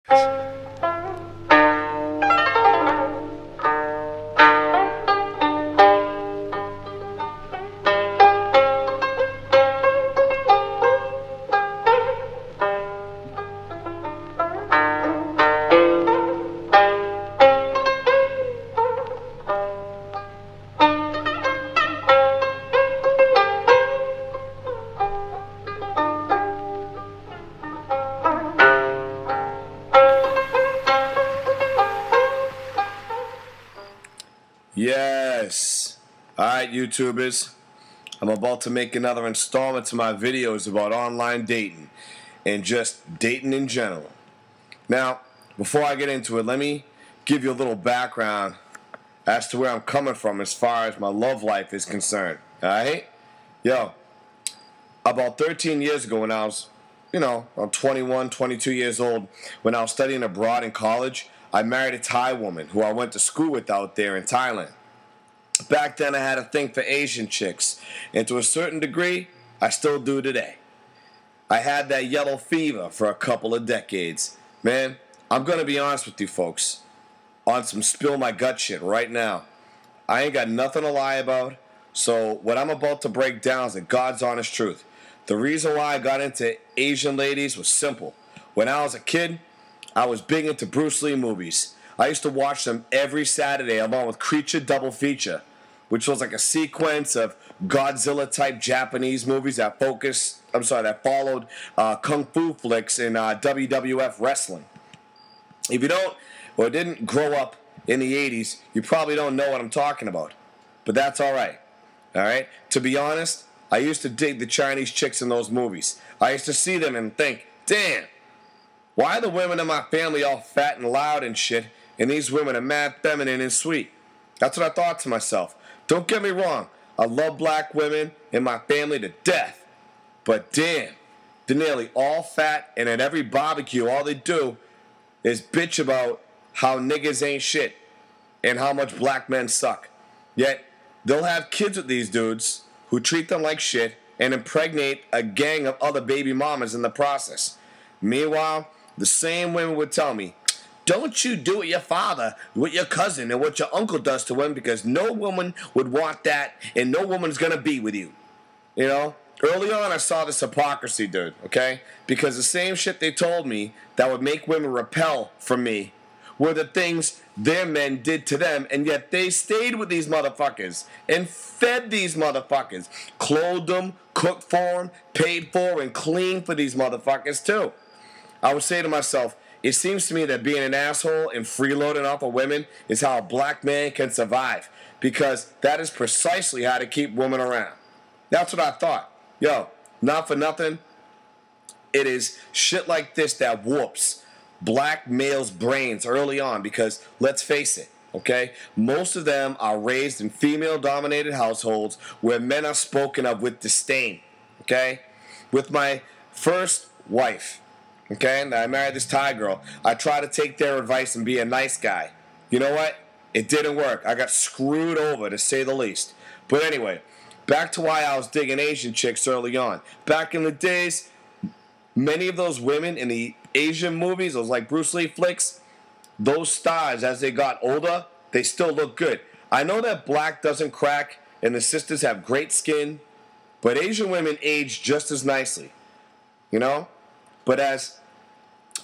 Yes. Alright, YouTubers. I'm about to make another installment to my videos about online dating and just dating in general. Now, before I get into it, let me give you a little background as to where I'm coming from as far as my love life is concerned. Alright? Yo, about 13 years ago when I was, around 21, 22 years old, when I was studying abroad in college, I married a Thai woman who I went to school with out there in Thailand. Back then I had a thing for Asian chicks, and to a certain degree, I still do today. I had that yellow fever for a couple of decades. Man, I'm going to be honest with you folks, on some spill my gut shit right now. I ain't got nothing to lie about, so what I'm about to break down is the God's honest truth. The reason why I got into Asian ladies was simple. When I was a kid, I was big into Bruce Lee movies. I used to watch them every Saturday along with Creature Double Feature, which was like a sequence of Godzilla-type Japanese movies that followed kung fu flicks in WWF wrestling. If you don't or didn't grow up in the 80s, you probably don't know what I'm talking about. But that's alright. Alright? To be honest, I used to dig the Chinese chicks in those movies. I used to see them and think, damn, why are the women in my family all fat and loud and shit, and these women are mad feminine and sweet? That's what I thought to myself. Don't get me wrong, I love black women in my family to death. But damn, they're nearly all fat, and at every barbecue all they do is bitch about how niggas ain't shit and how much black men suck. Yet, they'll have kids with these dudes who treat them like shit and impregnate a gang of other baby mamas in the process. Meanwhile, the same women would tell me, don't you do what your father, what your cousin, and what your uncle does to him, because no woman would want that and no woman's going to be with you. You know? Early on, I saw this hypocrisy, dude, okay? Because the same shit they told me that would make women repel from me were the things their men did to them, and yet they stayed with these motherfuckers and fed these motherfuckers, clothed them, cooked for them, paid for, and cleaned for these motherfuckers, too. I would say to myself, it seems to me that being an asshole and freeloading off of women is how a black man can survive, because that is precisely how to keep women around. That's what I thought. Yo, not for nothing, it is shit like this that warps black males' brains early on, because let's face it, okay, most of them are raised in female-dominated households where men are spoken of with disdain, okay? With my first wife, okay, and I married this Thai girl, I tried to take their advice and be a nice guy. You know what? It didn't work. I got screwed over, to say the least. But anyway, back to why I was digging Asian chicks early on. Back in the days, many of those women in the Asian movies, those like Bruce Lee flicks, those stars, as they got older, they still look good. I know that black doesn't crack and the sisters have great skin, but Asian women age just as nicely, you know? But as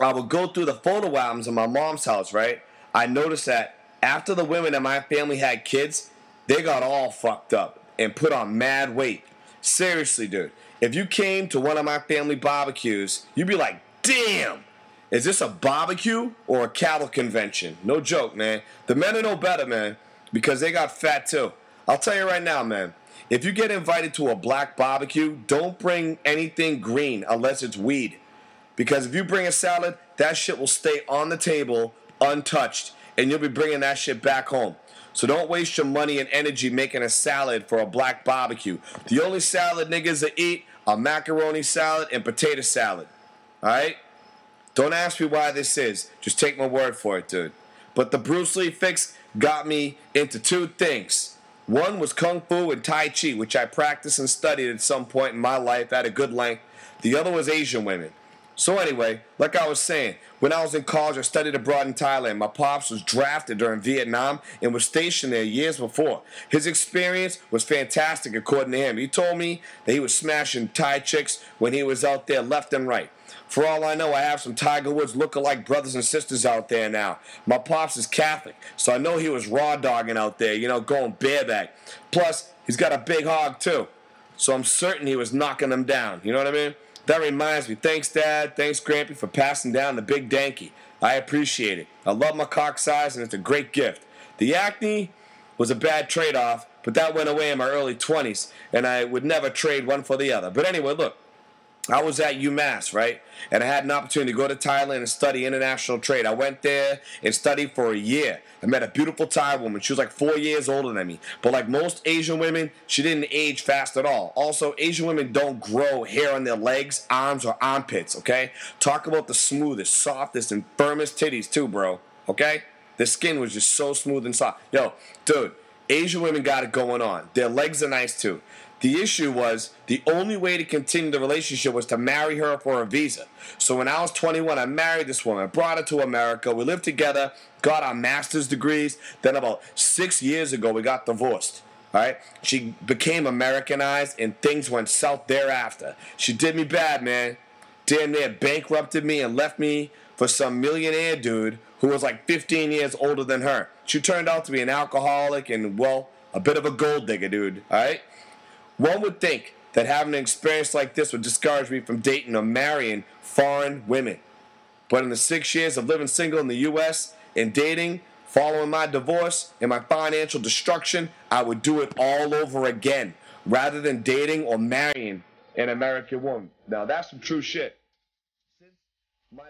I would go through the photo albums in my mom's house, right, I noticed that after the women in my family had kids, they got all fucked up and put on mad weight. Seriously, dude. If you came to one of my family barbecues, you'd be like, damn, is this a barbecue or a cattle convention? No joke, man. The men are no better, man, because they got fat too. I'll tell you right now, man, if you get invited to a black barbecue, don't bring anything green unless it's weed. Because if you bring a salad, that shit will stay on the table untouched, and you'll be bringing that shit back home. So don't waste your money and energy making a salad for a black barbecue. The only salad niggas that eat are macaroni salad and potato salad. Alright? Don't ask me why this is. Just take my word for it, dude. But the Bruce Lee fix got me into two things. One was Kung Fu and Tai Chi, which I practiced and studied at some point in my life at a good length. The other was Asian women. So anyway, like I was saying, when I was in college, I studied abroad in Thailand. My pops was drafted during Vietnam and was stationed there years before. His experience was fantastic, according to him. He told me that he was smashing Thai chicks when he was out there left and right. For all I know, I have some Tiger Woods look-alike brothers and sisters out there now. My pops is Catholic, so I know he was raw dogging out there, going bareback. Plus, he's got a big hog too, so I'm certain he was knocking them down. You know what I mean? That reminds me. Thanks, Dad. Thanks, Grampy, for passing down the big danky. I appreciate it. I love my cock size, and it's a great gift. The acne was a bad trade-off, but that went away in my early 20s, and I would never trade one for the other. But anyway, look. I was at UMass, right? And I had an opportunity to go to Thailand and study international trade. I went there and studied for a year. I met a beautiful Thai woman. She was like 4 years older than me. But like most Asian women, she didn't age fast at all. Also, Asian women don't grow hair on their legs, arms, or armpits, okay? Talk about the smoothest, softest, and firmest titties too, bro, okay? The skin was just so smooth and soft. Yo, dude, Asian women got it going on. Their legs are nice too. The issue was the only way to continue the relationship was to marry her for a visa. So when I was 21, I married this woman, brought her to America. We lived together, got our master's degrees. Then about 6 years ago, we got divorced. All right? She became Americanized, and things went south thereafter. She did me bad, man. Damn near bankrupted me and left me for some millionaire dude who was like 15 years older than her. She turned out to be an alcoholic and, well, a bit of a gold digger, dude. All right? One would think that having an experience like this would discourage me from dating or marrying foreign women. But in the 6 years of living single in the U.S. and dating, following my divorce and my financial destruction, I would do it all over again rather than dating or marrying an American woman. Now, that's some true shit. Since my